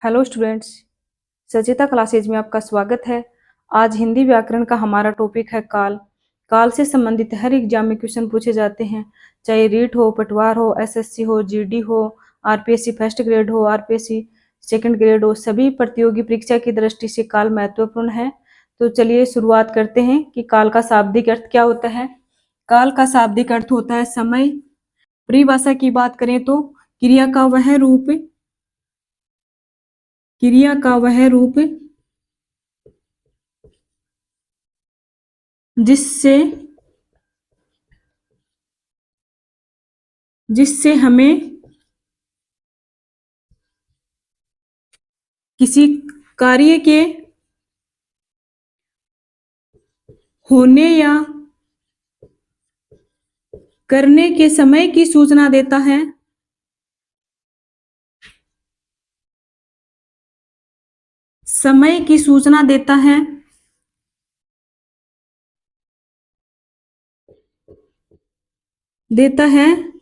Hello students, सचेता classes में आपका स्वागत है। आज हिंदी व्याकरण का हमारा टॉपिक है काल। काल से संबंधित हर एग्जाम में क्वेश्चन पूछे जाते हैं, चाहे रीट हो, पटवार हो, एसएससी हो, जीडी हो, आरपीएससी फर्स्ट ग्रेड हो, आरपीएससी सेकंड ग्रेड हो, सभी प्रतियोगी परीक्षा की दृष्टि से काल महत्वपूर्ण है। तो चलिए शुरुआत करते हैं कि काल का शाब्दिक अर्थ क्या होता है। काल का शाब्दिक अर्थ होता है समय। परिभाषा की बात करें तो क्रिया का वह रूप जिससे जिससे हमें किसी कार्य के होने या करने के समय की सूचना देता है। समय की सूचना देता है।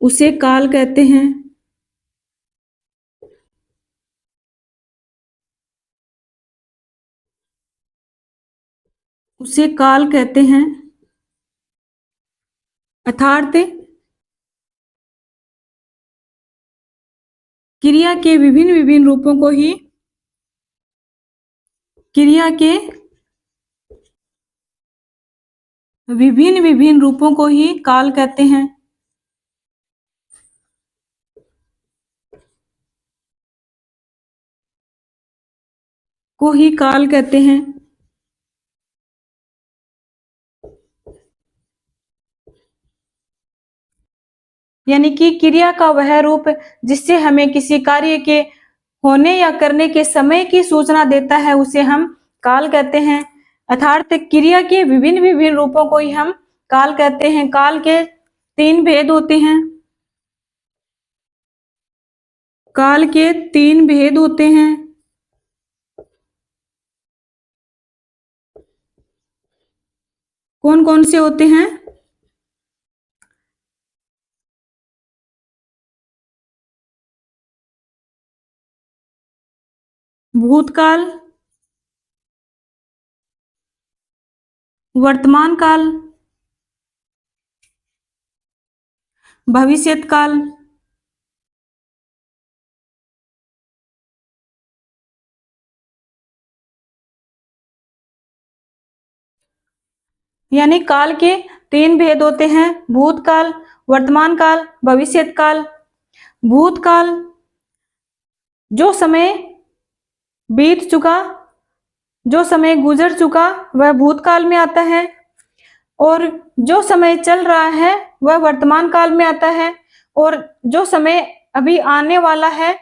उसे काल कहते हैं। उसे काल कहते हैं अर्थात क्रिया के विभिन्न विभिन्न रूपों को ही काल कहते हैं। यानी कि क्रिया का वह रूप जिससे हमें किसी कार्य के होने या करने के समय की सूचना देता है, उसे हम काल कहते हैं। अर्थात क्रिया के विभिन्न विभिन्न रूपों को ही हम काल कहते हैं। काल के तीन भेद होते हैं। काल के तीन भेद होते हैं। कौन कौन से होते हैं? भूतकाल, वर्तमान काल, भविष्यत काल। यानी काल के तीन भेद होते हैं: भूतकाल, वर्तमान काल, भविष्यत काल। भूतकाल जो समय बीत चुका, जो समय गुजर चुका, वह भूतकाल में आता है। और जो समय चल रहा है वह वर्तमान काल में आता है। और जो समय अभी आने वाला है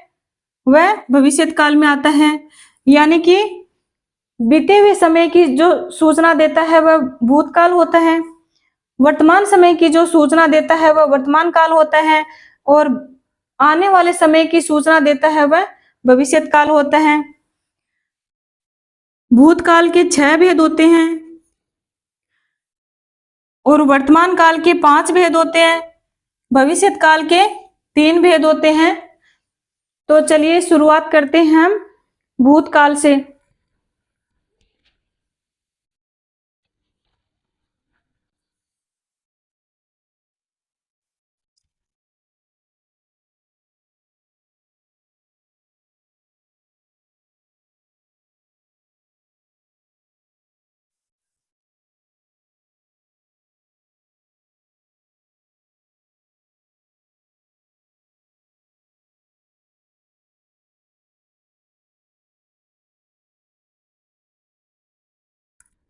वह भविष्यत काल में आता है। यानी कि बीते हुए समय की जो सूचना देता है वह भूतकाल होता है। वर्तमान समय की जो सूचना देता है वह वर्तमान काल होता है। और आने वाले समय की सूचना देता है वह भविष्यत काल होता है। भूतकाल के 6 भेद होते हैं और वर्तमान काल के 5 भेद होते हैं। भविष्यत काल के 3 भेद होते हैं। तो चलिए शुरुआत करते हैं हम भूतकाल से।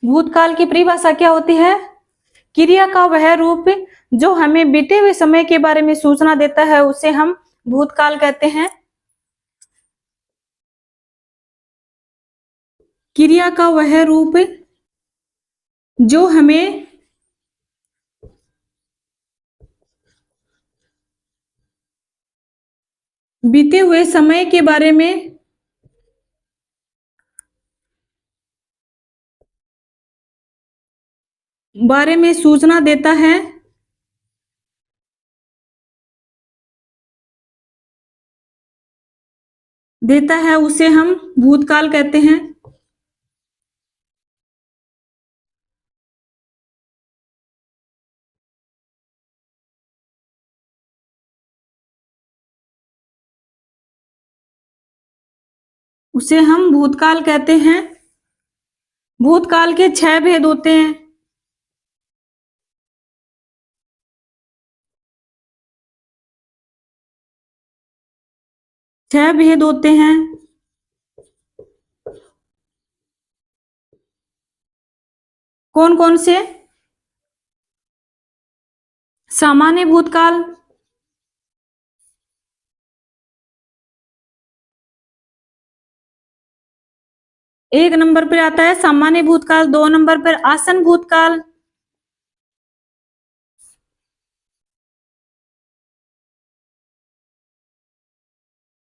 भूतकाल की परिभाषा क्या होती है? क्रिया का वह रूप जो हमें बीते हुए समय के बारे में सूचना देता है, उसे हम भूतकाल कहते हैं। क्रिया का वह रूप जो हमें बीते हुए समय के बारे में सूचना देता है। देता है उसे हम भूतकाल कहते हैं। उसे हम भूतकाल कहते हैं। भूतकाल के 6 भेद होते हैं। छह भेद होते हैं। कौन कौन से? सामान्य भूतकाल, एक नंबर पर आता है सामान्य भूतकाल, 2 नंबर पर आसन भूतकाल,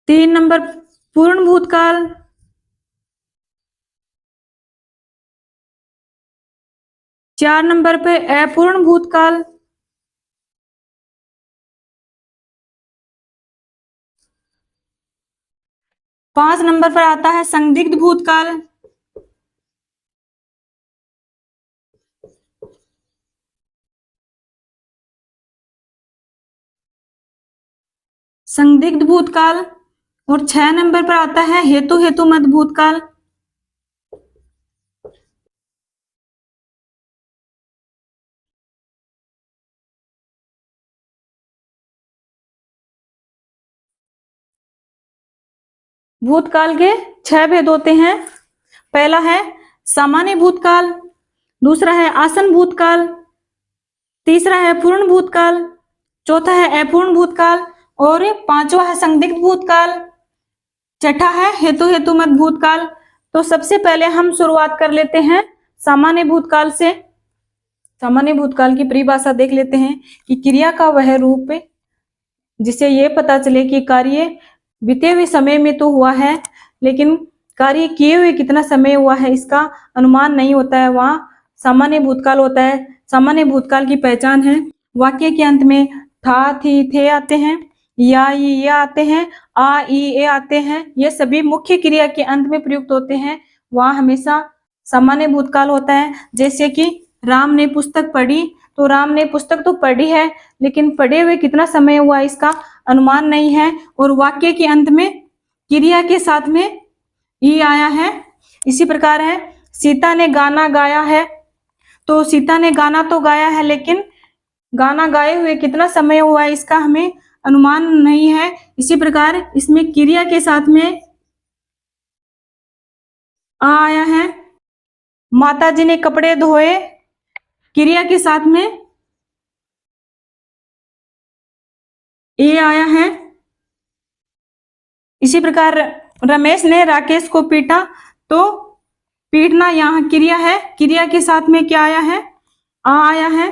3 नंबर पूर्ण भूतकाल, 4 नंबर पे अपूर्ण भूतकाल, 5 नंबर पर आता है संदिग्ध भूतकाल, 6 नंबर पर आता है हेतु हेतु मत भूतकाल। भूतकाल के 6 भेद होते हैं। पहला है सामान्य भूतकाल, दूसरा है आसन भूतकाल, तीसरा है पूर्ण भूतकाल, चौथा है अपूर्ण भूतकाल और पांचवा है संदिग्ध भूतकाल, छठा है हेतु हेतु मत भूतकाल। तो सबसे पहले हम शुरुआत कर लेते हैं सामान्य भूतकाल से। सामान्य भूतकाल की परिभाषा देख लेते हैं कि क्रिया का वह रूप जिसे ये पता चले कि कार्य बीते हुए समय में तो हुआ है, लेकिन कार्य किए हुए कितना समय हुआ है इसका अनुमान नहीं होता है, वहां सामान्य भूतकाल होता है। सामान्य भूतकाल की पहचान है वाक्य के अंत में था, थी, थे आते हैं, या, ये आते हैं, आ, ई, ए आते हैं, ये सभी मुख्य क्रिया के अंत में प्रयुक्त होते हैं, वहां हमेशा सामान्य भूतकाल होता है। जैसे कि राम ने पुस्तक पढ़ी, तो राम ने पुस्तक तो पढ़ी है, लेकिन पढ़े हुए कितना समय हुआ इसका अनुमान नहीं है। और वाक्य के अंत में क्रिया के साथ में ई आया है। इसी प्रकार है सीता ने गाना गाया है, तो सीता ने गाना तो गाया है, लेकिन गाना गाए हुए कितना समय हुआ है इसका हमें अनुमान नहीं है। इसी प्रकार इसमें क्रिया के साथ में आ आया है। माता जी ने कपड़े धोए, क्रिया के साथ में ए आया है। इसी प्रकार रमेश ने राकेश को पीटा, तो पीटना यहाँ क्रिया है, क्रिया के साथ में क्या आया है? आ आया है।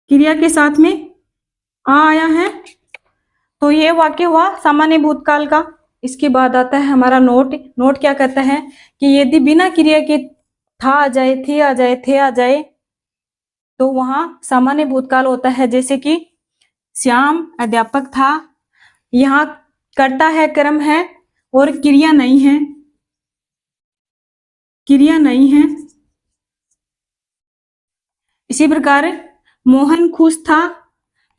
क्रिया के साथ में आ आया है। तो ये वाक्य हुआ सामान्य भूतकाल का। इसके बाद आता है हमारा नोट। नोट क्या कहता है कि यदि बिना क्रिया के था आ जाए, थी आ जाए, थे आ जाए, तो वहां सामान्य भूतकाल होता है। जैसे कि श्याम अध्यापक था, यहाँ कर्ता है, कर्म है और क्रिया नहीं है, क्रिया नहीं है। इसी प्रकार मोहन खुश था,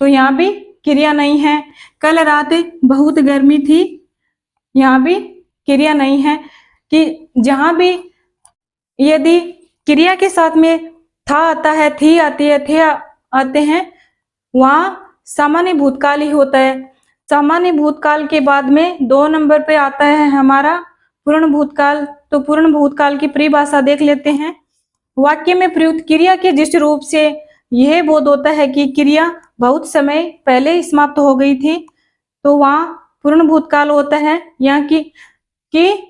तो यहाँ भी क्रिया नहीं है। कल रात बहुत गर्मी थी, यहाँ भी क्रिया नहीं है। कि जहां भी यदि क्रिया के साथ में था आता है, थी आती है, थे आते हैं, वहां सामान्य भूतकाल ही होता है। सामान्य भूतकाल के बाद में 2 नंबर पे आता है हमारा पूर्ण भूतकाल। तो पूर्ण भूतकाल की परिभाषा देख लेते हैं। वाक्य में प्रयुक्त क्रिया के जिस रूप से यह बोध होता है कि क्रिया बहुत समय पहले ही समाप्त हो गई थी, तो वहां पूर्ण भूतकाल होता है। यहाँ की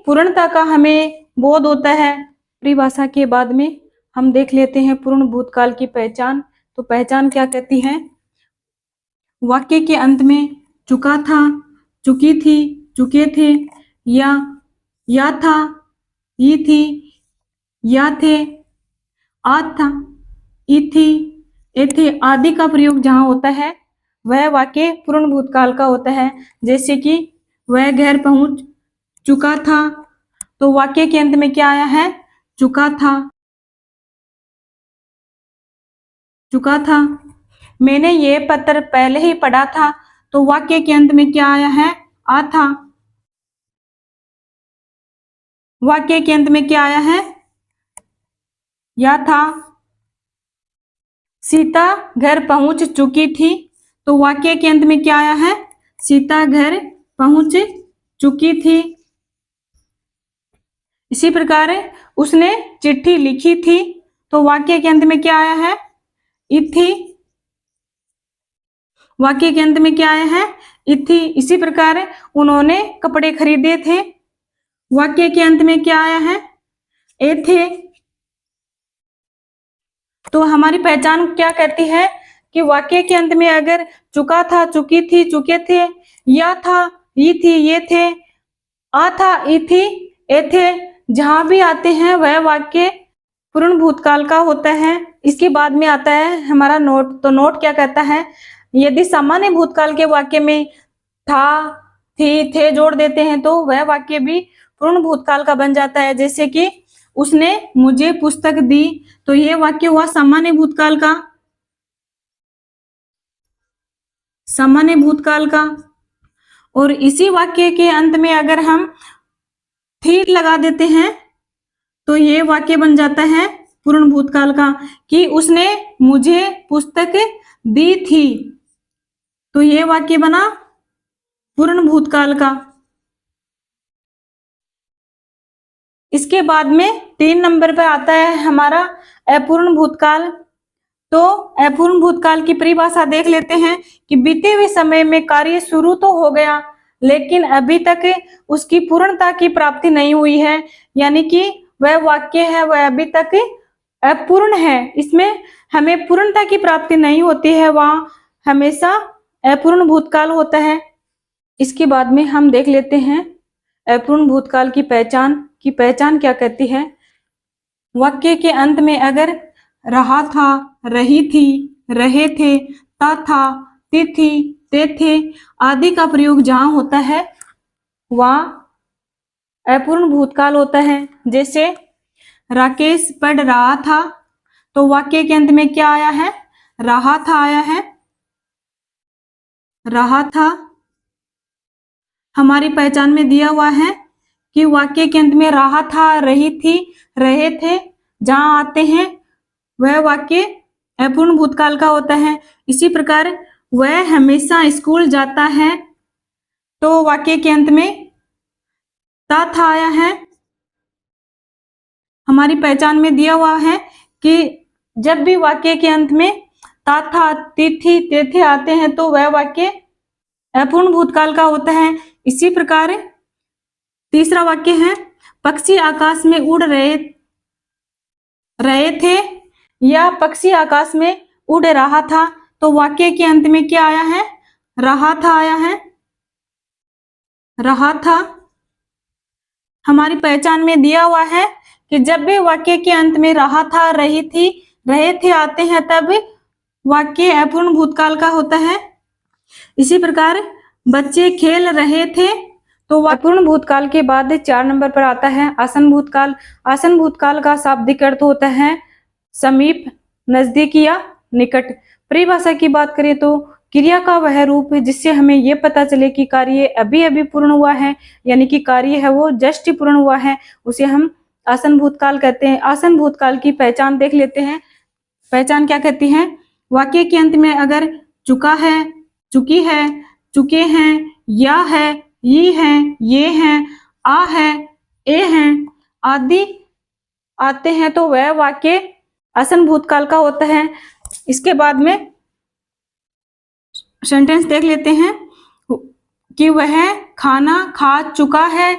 पूर्णता का हमें बोध होता है। परिभाषा के बाद में हम देख लेते हैं पूर्ण भूतकाल की पहचान। तो पहचान क्या कहती है? वाक्य के अंत में चुका था, चुकी थी, चुके थे, या था, ये थी, या थे, आज था, ई थी, ए थे आदि का प्रयोग जहां होता है, वह वाक्य पूर्ण भूतकाल का होता है। जैसे कि वह घर पहुंच चुका था, तो वाक्य के अंत में क्या आया है? चुका था, चुका था। मैंने ये पत्र पहले ही पढ़ा था, तो वाक्य के अंत में क्या आया है? आ था। वाक्य के अंत में क्या आया है? या था। सीता घर पहुंच चुकी थी, तो वाक्य के अंत में क्या आया है? सीता घर पहुंच चुकी थी। इसी प्रकार उसने चिट्ठी लिखी थी, तो वाक्य के अंत में क्या आया है? इथी। वाक्य के अंत में क्या आया है? इथी। इसी प्रकार उन्होंने कपड़े खरीदे थे, वाक्य के अंत में क्या आया है? ए थे। तो हमारी पहचान क्या कहती है कि वाक्य के अंत में अगर चुका था, चुकी थी, चुके थे, या था, ये थी, ये थे, आ था, ई थी, ए थे, जहां भी आते हैं वह वाक्य पूर्ण भूतकाल का होता है। इसके बाद में आता है हमारा नोट। तो नोट क्या कहता है? यदि सामान्य भूतकाल के वाक्य में था, थी, थे जोड़ देते हैं तो वह वाक्य भी पूर्ण भूतकाल का बन जाता है। जैसे कि उसने मुझे पुस्तक दी, तो यह वाक्य हुआ सामान्य भूतकाल का, सामान्य भूतकाल का। और इसी वाक्य के अंत में अगर हम थी लगा देते हैं तो ये वाक्य बन जाता है पूर्ण भूतकाल का, कि उसने मुझे पुस्तक दी थी, तो ये वाक्य बना पूर्ण भूतकाल का। इसके बाद में 3 नंबर पर आता है हमारा अपूर्ण भूतकाल। तो अपूर्ण भूतकाल की परिभाषा देख लेते हैं कि बीते हुए समय में कार्य शुरू तो हो गया, लेकिन अभी तक उसकी पूर्णता की प्राप्ति नहीं हुई है, यानी कि वह वाक्य है वह अभी तक अपूर्ण है, इसमें हमें पूर्णता की प्राप्ति नहीं होती है, वहां हमेशा अपूर्ण भूतकाल होता है। इसके बाद में हम देख लेते हैं अपूर्ण भूतकाल की पहचान क्या कहती है। वाक्य के अंत में अगर रहा था, रही थी, रहे थे, ता था, ती थी, ते थे आदि का प्रयोग जहां होता है वह अपूर्ण भूतकाल होता है। जैसे राकेश पढ़ रहा था, तो वाक्य के अंत में क्या आया है? रहा था आया है, रहा था। हमारी पहचान में दिया हुआ है कि वाक्य के अंत में रहा था, रही थी, रहे थे जहां आते हैं वह वाक्य अपूर्ण भूतकाल का होता है। इसी प्रकार वह हमेशा स्कूल जाता है, तो वाक्य के अंत में ता था आया है। हमारी पहचान में दिया हुआ है कि जब भी वाक्य के अंत में ता था, तिथि, तेथे आते हैं तो वह वाक्य अपूर्ण भूतकाल का होता है। इसी प्रकार तीसरा वाक्य है पक्षी आकाश में उड़ रहे थे या पक्षी आकाश में उड़ रहा था, तो वाक्य के अंत में क्या आया है? रहा था आया है, रहा था। हमारी पहचान में दिया हुआ है कि जब भी वाक्य के अंत में रहा था, रही थी, रहे थे आते हैं तब वाक्य अपूर्ण भूतकाल का होता है। इसी प्रकार बच्चे खेल रहे थे, तो अपूर्ण भूतकाल के बाद 4 नंबर पर आता है आसन भूतकाल। आसन भूतकाल का शाब्दिक अर्थ होता है समीप, नजदीक या निकट। परिभाषा की बात करें तो क्रिया का वह रूप जिससे हमें यह पता चले कि कार्य अभी अभी पूर्ण हुआ है, यानी कि कार्य है वो जस्ट ही पूर्ण हुआ है, उसे हम आसन भूतकाल कहते हैं। आसन भूतकाल की पहचान देख लेते हैं। पहचान क्या कहती है? वाक्य के अंत में अगर चुका है, चुकी है, चुके हैं, या है, ये हैं, ये हैं, आ है, ए हैं आदि आते हैं तो वह वाक्य आसन भूतकाल का होता है। इसके बाद में सेंटेंस देख लेते हैं कि वह खाना खा चुका है,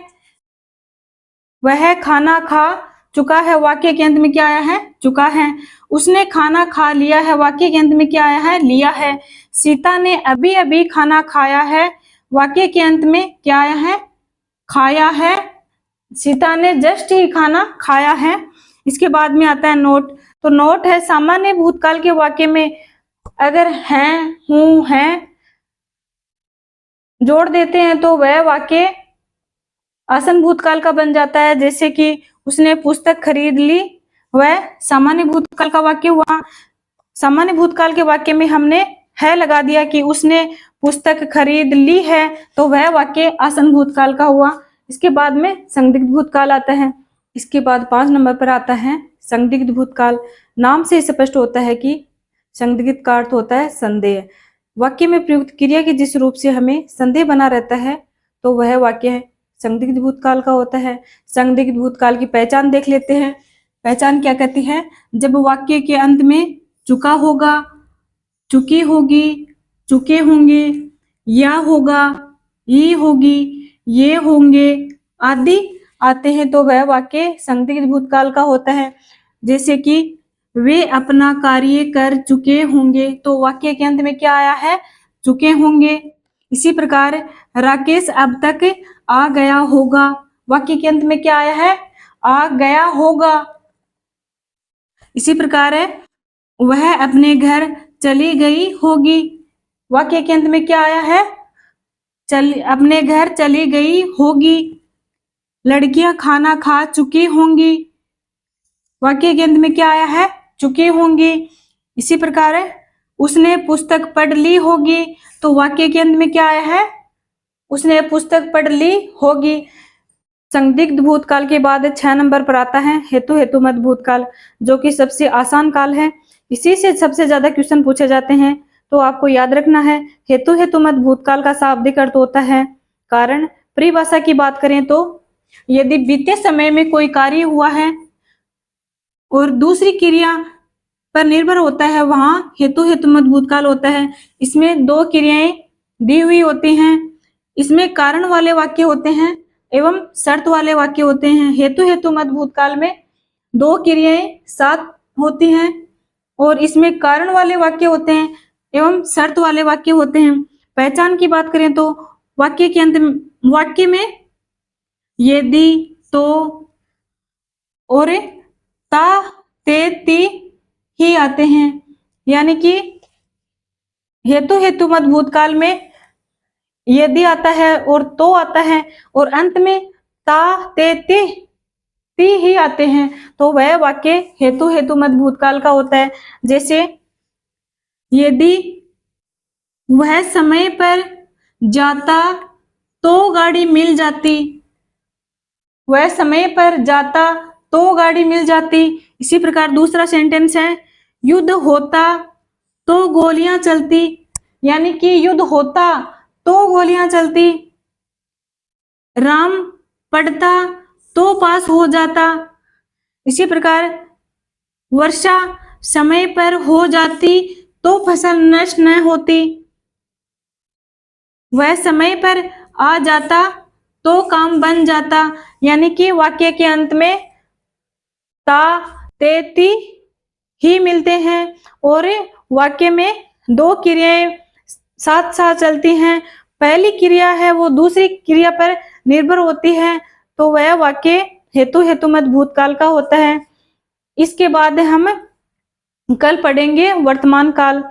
वह खाना खा चुका है, वाक्य के अंत में क्या आया है? चुका है। उसने खाना खा लिया है, वाक्य के अंत में क्या आया है? लिया है। सीता ने अभी अभी खाना खाया है, वाक्य के अंत में क्या आया है? खाया है। सीता ने जस्ट ही खाना खाया है। इसके बाद में आता है नोट। तो नोट है सामान्य भूतकाल के वाक्य में अगर हैं, हूं, हैं जोड़ देते हैं तो वह वाक्य आसन भूतकाल का बन जाता है। जैसे कि उसने पुस्तक खरीद ली, वह सामान्य भूतकाल का वाक्य हुआ। सामान्य भूतकाल के वाक्य में हमने है लगा दिया कि उसने पुस्तक खरीद ली है, तो वह वाक्य आसन भूतकाल का हुआ। इसके बाद में संदिग्ध भूतकाल आता है। इसके बाद 5 नंबर पर आता है संदिग्ध भूतकाल। नाम से स्पष्ट होता है कि संदिग्ध का अर्थ होता है संदेह। वाक्य में प्रयुक्त क्रिया के जिस रूप से हमें संदेह बना रहता है तो वह वाक्य है संदिग्ध भूतकाल का होता है। संदिग्ध भूतकाल की पहचान देख लेते हैं। पहचान क्या कहती है? जब वाक्य के अंत में चुका होगा, चुकी होगी, चुके होंगे, या होगा, ये होगी, ये होंगे आदि आते हैं तो वह वाक्य संदिग्ध भूतकाल का होता है। जैसे कि वे अपना कार्य कर चुके होंगे, तो वाक्य के अंत में क्या आया है? चुके होंगे। इसी प्रकार राकेश अब तक आ गया होगा, वाक्य के अंत में क्या आया है? आ गया होगा। इसी प्रकार है वह अपने घर चली गई होगी, वाक्य के अंत में क्या आया है? अपने घर चली गई होगी। लड़कियां खाना खा चुकी होंगी, वाक्य के अंत में क्या आया है? चुकी होंगी। इसी प्रकार है उसने पुस्तक पढ़ ली होगी, तो वाक्य के अंत में क्या आया है? उसने पुस्तक पढ़ ली होगी। संदिग्ध भूतकाल के बाद 6 नंबर पर आता है हेतु हेतुमत भूतकाल, जो कि सबसे आसान काल है। इसी से सबसे ज्यादा क्वेश्चन पूछे जाते हैं। तो आपको याद रखना है हेतु हेतुमत भूतकाल का शाब्दिक अर्थ होता है कारण। परिभाषा की बात करें तो यदि बीते समय में कोई कार्य हुआ है और दूसरी क्रिया पर निर्भर होता है, वहां हेतु हेतुमत भूतकाल होता है। इसमें 2 क्रियाएं दी हुई होती हैं। इसमें कारण वाले वाक्य होते हैं एवं शर्त वाले वाक्य होते हैं। हेतु हेतुमत भूतकाल में 2 क्रियाएं साथ होती हैं और इसमें कारण वाले वाक्य होते हैं एवं शर्त वाले वाक्य होते हैं। पहचान की बात करें तो वाक्य के अंत वाक्य में यदि, तो और ता, ते, ती ही आते हैं। यानी कि हेतु हेतुमत भूतकाल में यदि आता है और तो आता है और अंत में ता, ते, ती ही आते हैं, तो वह वाक्य हेतु हेतुमत भूतकाल का होता है। जैसे यदि वह समय पर जाता तो गाड़ी मिल जाती, वह समय पर जाता तो गाड़ी मिल जाती। इसी प्रकार दूसरा सेंटेंस है युद्ध होता तो गोलियां चलती, यानी कि युद्ध होता तो गोलियां चलती। राम पढ़ता तो पास हो जाता। इसी प्रकार वर्षा समय पर हो जाती तो फसल नष्ट न होती। वह समय पर आ जाता तो काम बन जाता। यानी कि वाक्य के अंत में ता, ते, ती ही मिलते हैं और वाक्य में 2 क्रियाएं साथ साथ चलती हैं। पहली क्रिया है वो दूसरी क्रिया पर निर्भर होती है, तो वह वाक्य हेतु हेतुमत भूतकाल का होता है। इसके बाद हम कल पढ़ेंगे वर्तमान काल।